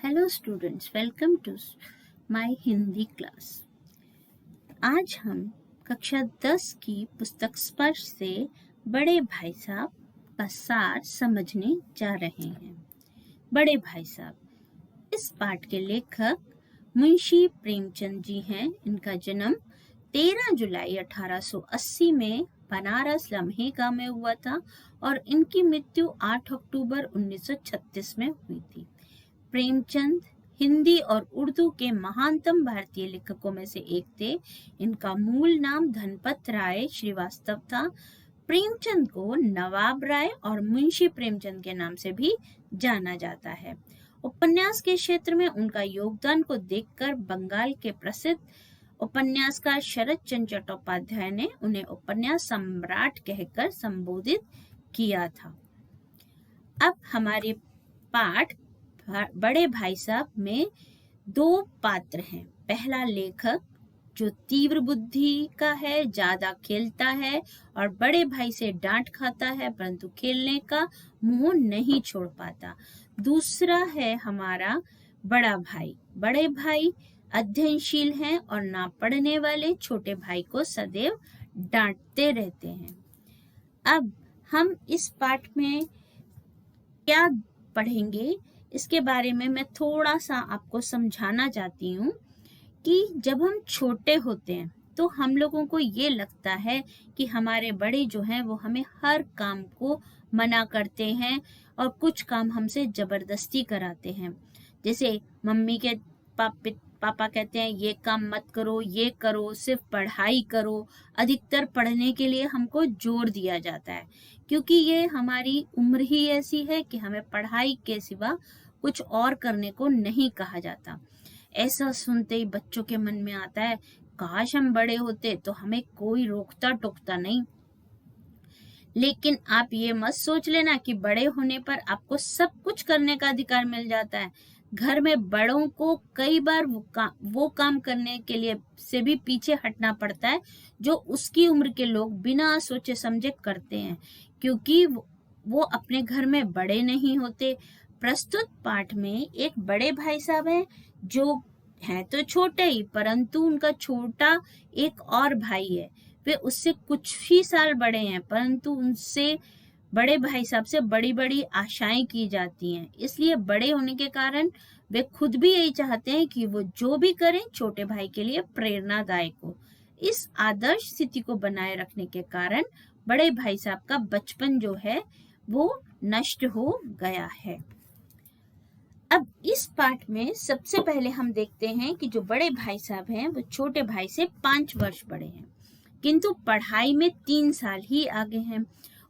Hello students, welcome to my Hindi class. आज हम कक्षा 10 की पुस्तक स्पर्श से बड़े भाई साहब का सार समझने जा रहे हैं। बड़े भाई साहब, इस पाठ के लेखक मुंशी प्रेमचंद जी हैं। इनका जन्म 13 जुलाई 1880 में बनारस लम्हे गांव में हुआ था और इनकी मृत्यु 8 अक्टूबर 1936 में हुई थी। प्रेमचंद हिंदी और उर्दू के महानतम भारतीय लेखकों में से एक थे। इनका मूल नाम धनपत राय श्रीवास्तव था। प्रेमचंद को नवाब राय और मुंशी प्रेमचंद के नाम से भी जाना जाता है। उपन्यास के क्षेत्र में उनका योगदान को देखकर बंगाल के प्रसिद्ध उपन्यासकार शरद चंद्र चट्टोपाध्याय ने उन्हें उपन्यास सम्राट कहकर संबोधित किया था। अब हमारे पाठ बड़े भाई साहब में दो पात्र हैं। पहला लेखक जो तीव्र बुद्धि का है, ज्यादा खेलता है और बड़े भाई से डांट खाता है, परंतु खेलने का मुंह नहीं छोड़ पाता। दूसरा है हमारा बड़ा भाई। बड़े भाई अध्ययनशील हैं और ना पढ़ने वाले छोटे भाई को सदैव डांटते रहते हैं। अब हम इस पाठ में क्या पढ़ेंगे, इसके बारे में मैं थोड़ा सा आपको समझाना चाहती हूँ कि जब हम छोटे होते हैं तो हम लोगों को ये लगता है कि हमारे बड़े जो हैं वो हमें हर काम को मना करते हैं और कुछ काम हमसे जबरदस्ती कराते हैं। जैसे मम्मी के पापा कहते हैं ये काम मत करो, ये करो, सिर्फ पढ़ाई करो। अधिकतर पढ़ने के लिए हमको जोर दिया जाता है क्योंकि ये हमारी उम्र ही ऐसी है कि हमें पढ़ाई के सिवा कुछ और करने को नहीं कहा जाता। ऐसा सुनते ही बच्चों के मन में आता है, काश हम बड़े होते तो हमें कोई रोकता टोकता नहीं। लेकिन आप ये मत सोच लेना कि बड़े होने पर आपको सब कुछ करने का अधिकार मिल जाता है। घर में बड़ों को कई बार वो काम करने के लिए से भी पीछे हटना पड़ता है जो उसकी उम्र के लोग बिना सोचे समझे करते हैं, क्योंकि वो अपने घर में बड़े नहीं होते। प्रस्तुत पाठ में एक बड़े भाई साहब हैं जो हैं तो छोटे ही, परंतु उनका छोटा एक और भाई है। वे उससे कुछ ही साल बड़े हैं, परंतु उनसे बड़े भाई साहब से बड़ी बड़ी आशाएं की जाती हैं। इसलिए बड़े होने के कारण वे खुद भी यही चाहते हैं कि वो जो भी करें छोटे भाई के लिए प्रेरणादायक हो। इस आदर्श स्थिति को बनाए रखने के कारण बड़े भाई साहब का बचपन जो है वो नष्ट हो गया है। अब इस पाठ में सबसे पहले हम देखते हैं कि जो बड़े भाई साहब हैं वो छोटे भाई से 5 वर्ष बड़े हैं, किंतु पढ़ाई में 3 साल ही आगे हैं।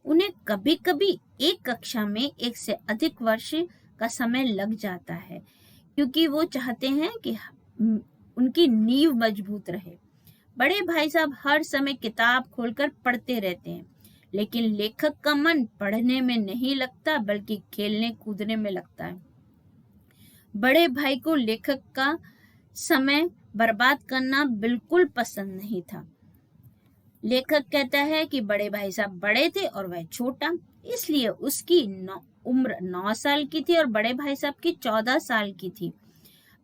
उन्हें कभी कभी एक कक्षा में 1 से अधिक वर्ष का समय लग जाता है, क्योंकि वो चाहते हैं कि उनकी नींव मजबूत रहे। बड़े भाई साहब हर समय किताब खोलकर पढ़ते रहते हैं, लेकिन लेखक का मन पढ़ने में नहीं लगता बल्कि खेलने कूदने में लगता है। बड़े भाई को लेखक का समय बर्बाद करना बिल्कुल पसंद नहीं था। लेखक कहता है कि बड़े भाई साहब बड़े थे और वह छोटा, इसलिए उसकी उम्र 9 साल की थी और बड़े भाई साहब की 14 साल की थी।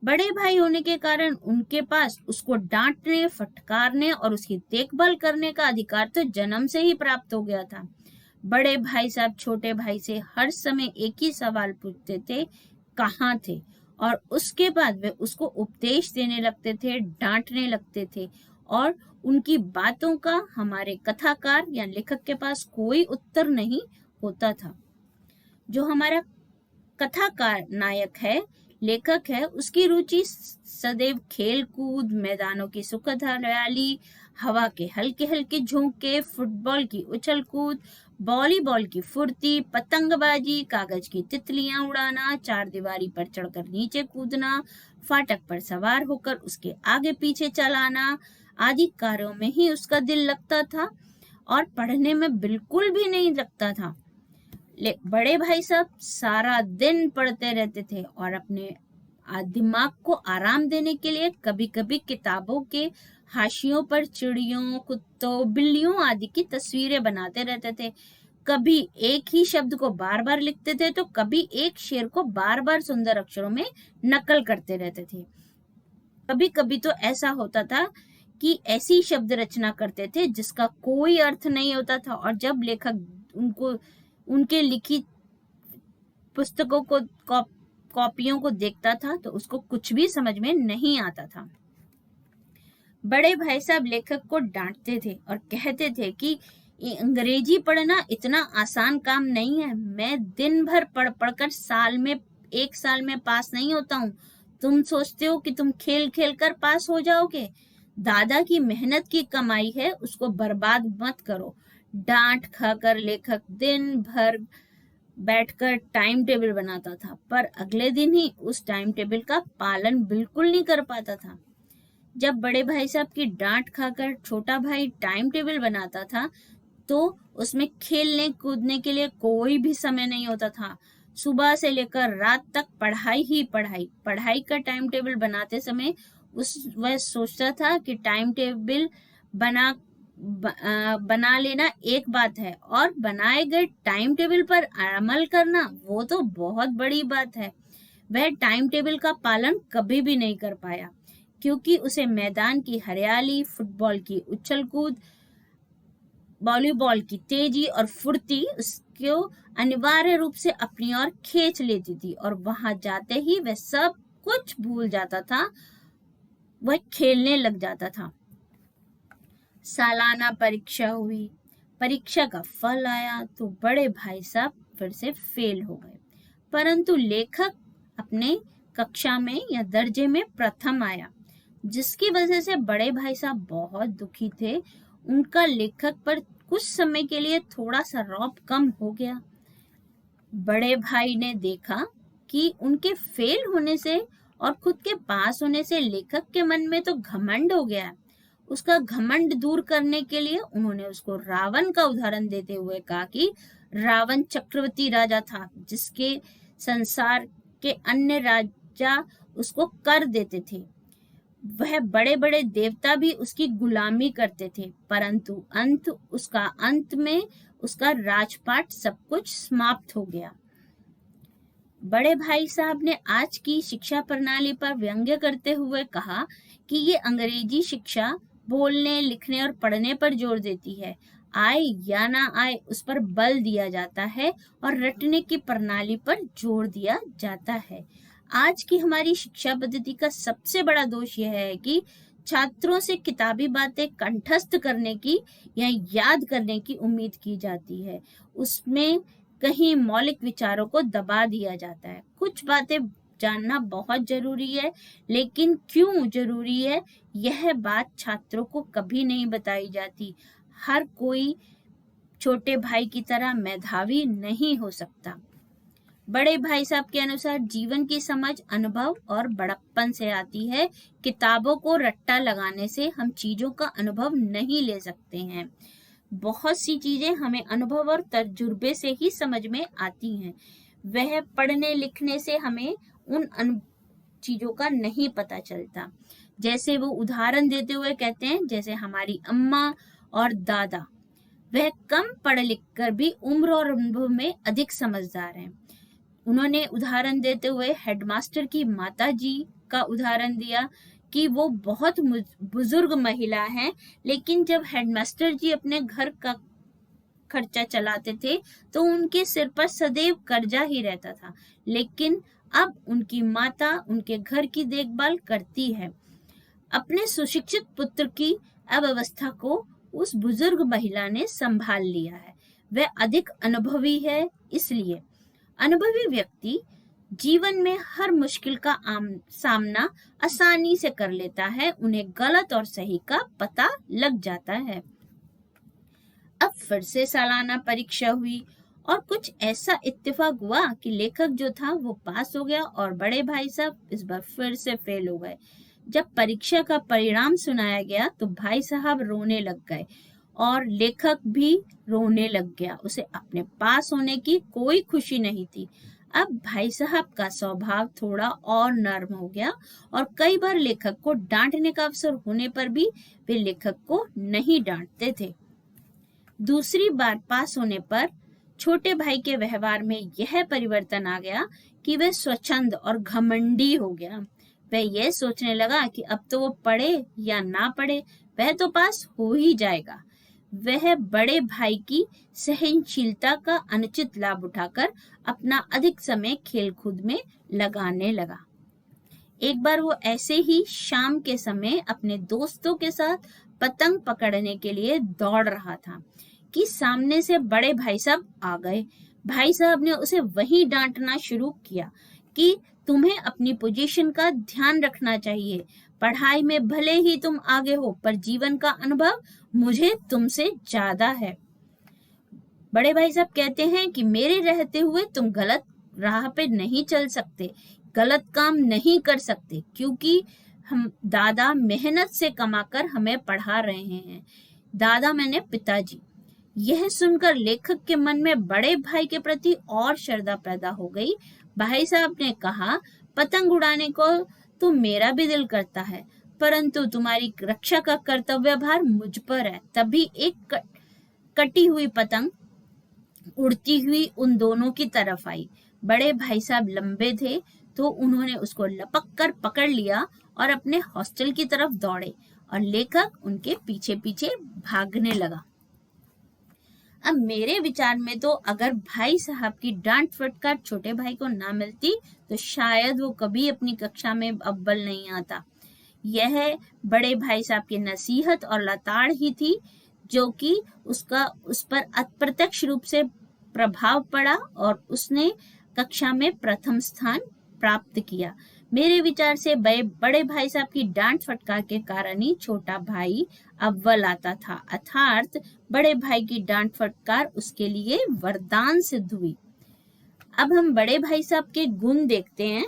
बड़े भाई होने के कारण उनके पास उसको डांटने, फटकारने और उसकी देखभाल करने का अधिकार तो जन्म से ही प्राप्त हो गया था। बड़े भाई साहब छोटे भाई से हर समय एक ही सवाल पूछते थे, कहाँ थे? और उसके बाद वे उसको उपदेश देने लगते थे, डांटने लगते थे और उनकी बातों का हमारे कथाकार या लेखक के पास कोई उत्तर नहीं होता था। जो हमारा कथाकार नायक है, लेखक है, उसकी रुचि सदैव खेल कूद, मैदानों की सुखद हरियाली, हवा के हल्के हल्के झोंके, फुटबॉल की उछल कूद, वॉलीबॉल की फुर्ती, पतंगबाजी, कागज की तितलियां उड़ाना, चारदीवारी पर चढ़कर नीचे कूदना, फाटक पर सवार होकर उसके आगे पीछे चलाना आदि कार्यों में ही उसका दिल लगता था और पढ़ने में बिल्कुल भी नहीं लगता था। बड़े भाई साहब सारा दिन पढ़ते रहते थे और अपने दिमाग को आराम देने के लिए कभी कभी किताबों के हाशियों पर चिड़ियों, कुत्तों, बिल्लियों आदि की तस्वीरें बनाते रहते थे। कभी एक ही शब्द को बार बार लिखते थे तो कभी एक शेर को बार बार सुंदर अक्षरों में नकल करते रहते थे। कभी कभी तो ऐसा होता था कि ऐसी शब्द रचना करते थे जिसका कोई अर्थ नहीं होता था, और जब लेखक उनको उनके लिखी पुस्तकों को कॉपियों को देखता था तो उसको कुछ भी समझ में नहीं आता था। बड़े भाई साहब लेखक को डांटते थे और कहते थे कि अंग्रेजी पढ़ना इतना आसान काम नहीं है। मैं दिन भर पढ़ पढ़कर एक साल में पास नहीं होता हूँ। तुम सोचते हो कि तुम खेल खेल कर पास हो जाओगे। दादा की मेहनत की कमाई है, उसको बर्बाद मत करो। डांट खाकर लेखक दिन भर बैठकर टाइम टेबल बनाता था, पर अगले दिन ही उस टाइम टेबल का पालन बिल्कुल नहीं कर पाता था। जब बड़े भाई साहब की डांट खाकर छोटा भाई टाइम टेबल बनाता था तो उसमें खेलने कूदने के लिए कोई भी समय नहीं होता था। सुबह से लेकर रात तक पढ़ाई ही पढ़ाई। पढ़ाई का टाइम टेबल बनाते समय वह सोचता था कि टाइम टेबल बना लेना एक बात है और बनाए गए टाइम टेबल पर अमल करना वो तो बहुत बड़ी बात है। वह टाइम टेबल का पालन कभी भी नहीं कर पाया, क्योंकि उसे मैदान की हरियाली, फुटबॉल की उछल कूद, वॉलीबॉल की तेजी और फुर्ती उसको अनिवार्य रूप से अपनी ओर खींच लेती थी, और वहां जाते ही वह सब कुछ भूल जाता था, वह खेलने लग जाता था। सालाना परीक्षा हुई। परीक्षा का फल आया तो बड़े भाई साहब फिर से फेल हो गए, परंतु लेखक अपने कक्षा में या दर्जे में प्रथम आया, जिसकी वजह से बड़े भाई साहब बहुत दुखी थे। उनका लेखक पर कुछ समय के लिए थोड़ा सा रौब कम हो गया। बड़े भाई ने देखा कि उनके फेल होने से और खुद के पास होने से लेखक के मन में तो घमंड हो गया है। उसका घमंड दूर करने के लिए उन्होंने उसको रावण का उदाहरण देते हुए कहा कि रावण चक्रवर्ती राजा था, जिसके संसार के अन्य राजा उसको कर देते थे। वह बड़े बड़े देवता भी उसकी गुलामी करते थे, परंतु अंत में उसका राजपाट सब कुछ समाप्त हो गया। बड़े भाई साहब ने आज की शिक्षा प्रणाली पर व्यंग्य करते हुए कहा कि ये अंग्रेजी शिक्षा बोलने, लिखने और पढ़ने पर जोर देती है। आए या ना आए उस पर बल दिया जाता है और रटने की प्रणाली पर जोर दिया जाता है। आज की हमारी शिक्षा पद्धति का सबसे बड़ा दोष यह है कि छात्रों से किताबी बातें कंठस्थ करने की या याद करने की उम्मीद की जाती है। उसमें कहीं मौलिक विचारों को दबा दिया जाता है। कुछ बातें जानना बहुत जरूरी है, लेकिन क्यों जरूरी है यह बात छात्रों को कभी नहीं बताई जाती। हर कोई छोटे भाई की तरह मेधावी नहीं हो सकता। बड़े भाई साहब के अनुसार जीवन की समझ अनुभव और बड़प्पन से आती है। किताबों को रट्टा लगाने से हम चीजों का अनुभव नहीं ले सकते हैं। बहुत सी चीजें हमें अनुभव और तजुर्बे से ही समझ में आती हैं। वह पढ़ने लिखने से हमें उन चीजों का नहीं पता चलता। जैसे वो उदाहरण देते हुए कहते हैं, जैसे हमारी अम्मा और दादा, वह कम पढ़ लिख कर भी उम्र और अनुभव में अधिक समझदार हैं। उन्होंने उदाहरण देते हुए हेडमास्टर की माता जी का उदाहरण दिया कि वो बहुत बुजुर्ग महिला हैं, लेकिन जब हेडमास्टर जी अपने घर का खर्चा चलाते थे तो उनके सिर पर सदैव कर्जा ही रहता था, लेकिन अब उनकी माता उनके घर की देखभाल करती है। अपने सुशिक्षित पुत्र की अव्यवस्था को उस बुजुर्ग महिला ने संभाल लिया है। वह अधिक अनुभवी है, इसलिए अनुभवी व्यक्ति जीवन में हर मुश्किल का सामना आसानी से कर लेता है। उन्हें गलत और सही का पता लग जाता है। अब फिर से सालाना परीक्षा हुई और कुछ ऐसा इत्तेफाक हुआ कि लेखक जो था वो पास हो गया और बड़े भाई साहब इस बार फिर से फेल हो गए। जब परीक्षा का परिणाम सुनाया गया तो भाई साहब रोने लग गए और लेखक भी रोने लग गया। उसे अपने पास होने की कोई खुशी नहीं थी। अब भाई साहब का स्वभाव थोड़ा और नर्म हो गया और कई बार लेखक को डांटने का अवसर होने पर भी वे लेखक को नहीं डांटते थे। दूसरी बार पास होने पर छोटे भाई के व्यवहार में यह परिवर्तन आ गया कि वह स्वच्छंद और घमंडी हो गया। वह यह सोचने लगा कि अब तो वो पढ़े या ना पढ़े, वह तो पास हो ही जाएगा। वह बड़े भाई की सहनशीलता का अनुचित लाभ उठाकर अपना अधिक समय खेलकूद में लगाने लगा। एक बार वो ऐसे ही शाम के समय अपने दोस्तों के साथ पतंग पकड़ने के लिए दौड़ रहा था कि सामने से बड़े भाई साहब आ गए। भाई साहब ने उसे वहीं डांटना शुरू किया कि तुम्हें अपनी पोजीशन का ध्यान रखना चाहिए। पढ़ाई में भले ही तुम आगे हो, पर जीवन का अनुभव मुझे तुमसे ज्यादा है। बड़े भाई साहब कहते हैं कि मेरे रहते हुए तुम गलत राह पे नहीं चल सकते, गलत काम नहीं कर सकते, क्योंकि हम दादा मेहनत से कमाकर हमें पढ़ा रहे हैं। दादा मैंने पिताजी। यह सुनकर लेखक के मन में बड़े भाई के प्रति और श्रद्धा पैदा हो गई। भाई साहब ने कहा, पतंग उड़ाने को तो मेरा भी दिल करता है, परंतु तुम्हारी रक्षा का कर्तव्य भार मुझ पर है। तभी एक कटी हुई पतंग उड़ती हुई उन दोनों की तरफ आई। बड़े भाई साहब लंबे थे तो उन्होंने उसको लपक कर पकड़ लिया और अपने हॉस्टल की तरफ दौड़े और लेखक उनके पीछे पीछे भागने लगा। अब मेरे विचार में तो अगर भाई साहब की डांट फटकार छोटे भाई को ना मिलती तो शायद वो कभी अपनी कक्षा में अव्वल नहीं आता। यह बड़े भाई साहब की नसीहत और लताड़ ही थी जो कि उस पर अप्रत्यक्ष रूप से प्रभाव पड़ा और उसने कक्षा में प्रथम स्थान प्राप्त किया। मेरे विचार से बड़े भाई साहब की डांट फटकार के कारण ही छोटा भाई अव्वल आता था, अर्थात बड़े भाई की डांट फटकार उसके लिए वरदान सिद्ध हुई। अब हम बड़े भाई साहब के गुण देखते हैं।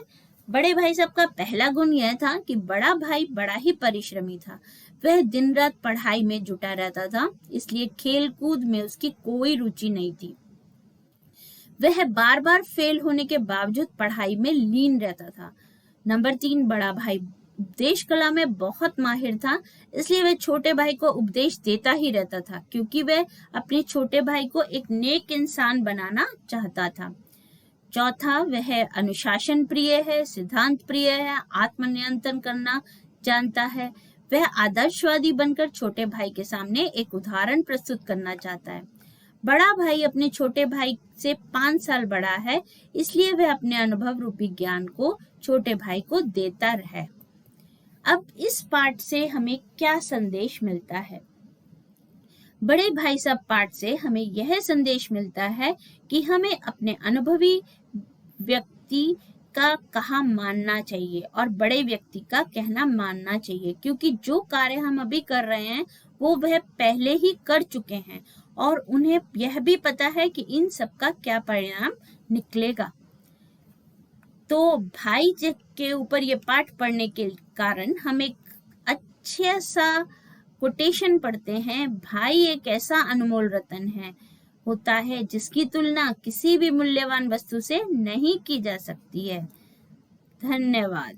बड़े भाई साहब का पहला गुण यह था कि बड़ा भाई बड़ा ही परिश्रमी था। वह दिन रात पढ़ाई में जुटा रहता था, इसलिए खेल कूद में उसकी कोई रुचि नहीं थी। वह बार बार फेल होने के बावजूद पढ़ाई में लीन रहता था। नंबर 3, बड़ा भाई उपदेश कला में बहुत माहिर था, इसलिए वह छोटे भाई को उपदेश देता ही रहता था, क्योंकि वह अपने छोटे भाई को एक नेक इंसान बनाना चाहता था। चौथा, वह अनुशासन प्रिय है, सिद्धांत प्रिय है, आत्मनियंत्रण करना जानता है। वह आदर्शवादी बनकर छोटे भाई के सामने एक उदाहरण प्रस्तुत करना चाहता है। बड़ा भाई अपने छोटे भाई से 5 साल बड़ा है, इसलिए वह अपने अनुभव रूपी ज्ञान को छोटे भाई को देता है। अब इस पाठ से हमें क्या संदेश मिलता है? बड़े भाई साहब पाठ से हमें यह संदेश मिलता है कि हमें अपने अनुभवी व्यक्ति का कहा मानना चाहिए और बड़े व्यक्ति का कहना मानना चाहिए, क्योंकि जो कार्य हम अभी कर रहे हैं वो वह पहले ही कर चुके हैं और उन्हें यह भी पता है कि इन सब का क्या परिणाम निकलेगा। तो भाई के ऊपर ये पाठ पढ़ने के कारण हम एक अच्छा सा कोटेशन पढ़ते हैं, भाई एक ऐसा अनमोल रतन होता है जिसकी तुलना किसी भी मूल्यवान वस्तु से नहीं की जा सकती है। धन्यवाद।